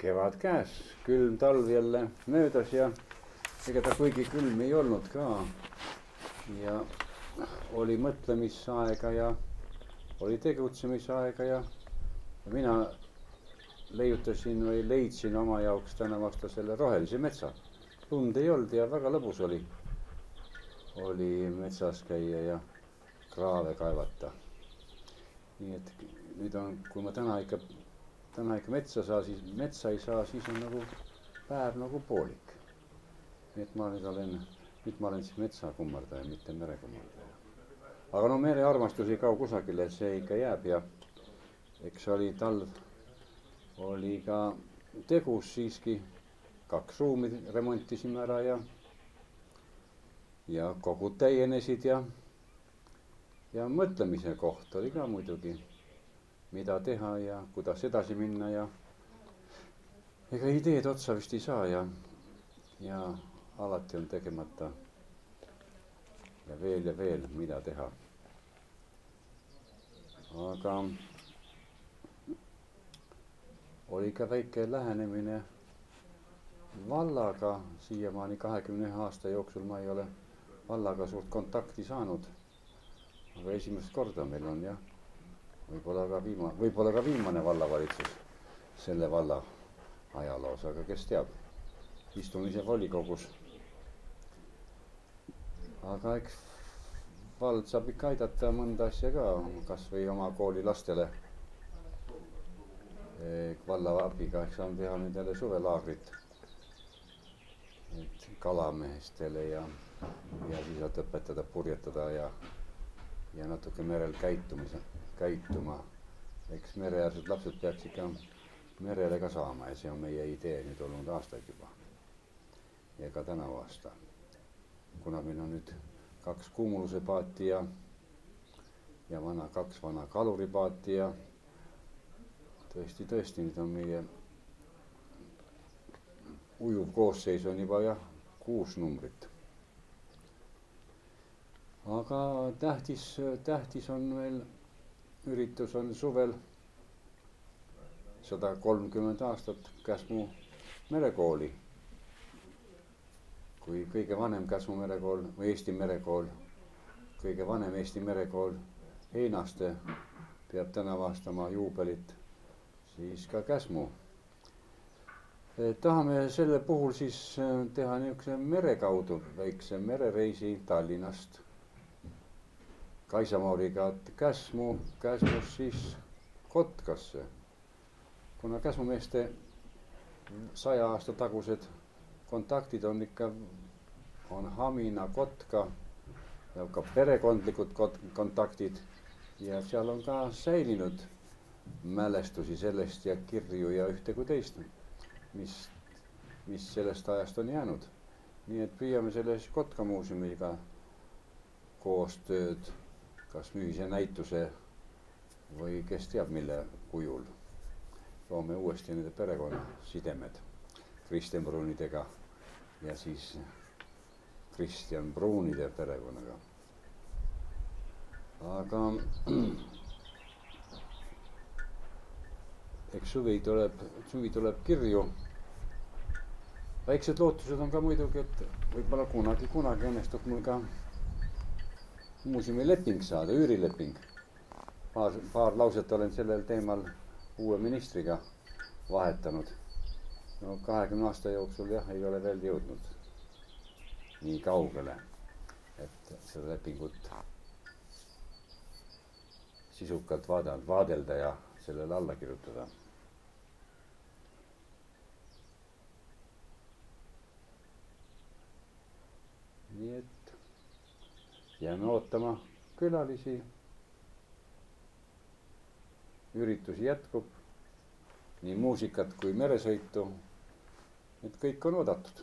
Kevad käes, külm talv jälle möödas ja ega ta kuigi külm ei olnud ka. Ja oli mõtlemisaega ja oli tegutsemisaega ja mina leiutasin või leidsin oma jaoks täna vasta selle rohelise metsa. Lund ei olnud ja väga lõbus oli metsas käia ja kraave kaevata. Nii et nüüd on, kui ma täna ikka metsa ei saa, siis on nagu päev nagu poolik. Nii et ma olen siis metsakummardaja, mitte merekummardaja. Aga no merearmastus ei kao kusagile, see ikka jääb ja eks oli talv, oli ka tegus siiski. 2 ruumi remontisime ära ja kogud täienesid ja mõtlemise koht oli ka muidugi, mida teha ja kuidas edasi minna ja ega ideed otsa vist ei saa ja alati on tegemata ja veel, mida teha. Aga oli ka väike lähenemine vallaga, siiamaani 21 aasta jooksul ma ei ole vallaga suurt kontakti saanud. Aga esimest korda meil on jah, võib-olla ka viimane vallavalitsus selle valla ajaloos, aga kes teab, istun ise volikogus. Aga eks vald saab ikka aidata mõnda asja ka, kas või oma kooli lastele. Valla abiga eks saan teha nendele suvelaagrit kalamehestele ja siis saad õpetada purjetada ja natuke merel käituma. Eks mereäärsed lapsed peaks ikka merele ka saama ja see on meie idee nüüd olnud aastaid juba. Ja ka tänavu aasta. Kuna meil on nüüd 2 kuumuluse paati ja 2 vana kaluripaati ja tõesti, nüüd on meie ujuv koosseis on juba 6 numbrit. Aga tähtis on meil, üritus on suvel 130 aastat Käsmu merekooli. Kui kõige vanem Käsmu merekool või Eesti merekool, kõige vanem Eesti merekool Heinaste peab täna vastama juubelit, siis ka Käsmu. Tahame selle puhul siis teha niisuguse mere kaudu väikse merereisi Tallinnast Kaisamooriga Käsmust siis Kotkasse. Kuna Käsmumeeste 100 aasta tagused kontaktid on Hamina, Kotka ja ka perekondlikud kontaktid ja seal on ka säilinud mälestusi sellest ja kirju ja ühte kui teist, mis sellest ajast on jäänud. Nii et püüame selles Kotka muuseumiga koostööd, kas müüse näituse või kes teab mille kujul. Loome uuesti nende perekonna sidemed Kristjan Bruunidega ja siis Kristjan Bruunide perekonnaga. Aga eks suvi tuleb kirju. Väiksed lootused on ka muidugi, et võib-olla kunagi õnnestub mul ka muuseumi leping saada, üürileping. Paar lauset olen sellel teemal uue ministriga vahetanud. No 20 aasta jooksul ei ole veel jõudnud nii kaugele, et seda lepingut sisukalt vaadelda ja sellele alla kirjutada. Nii et jääme ootama külalisi. Üritusi jätkub, nii muusikat kui meresõitu. Et kõik on oodatud.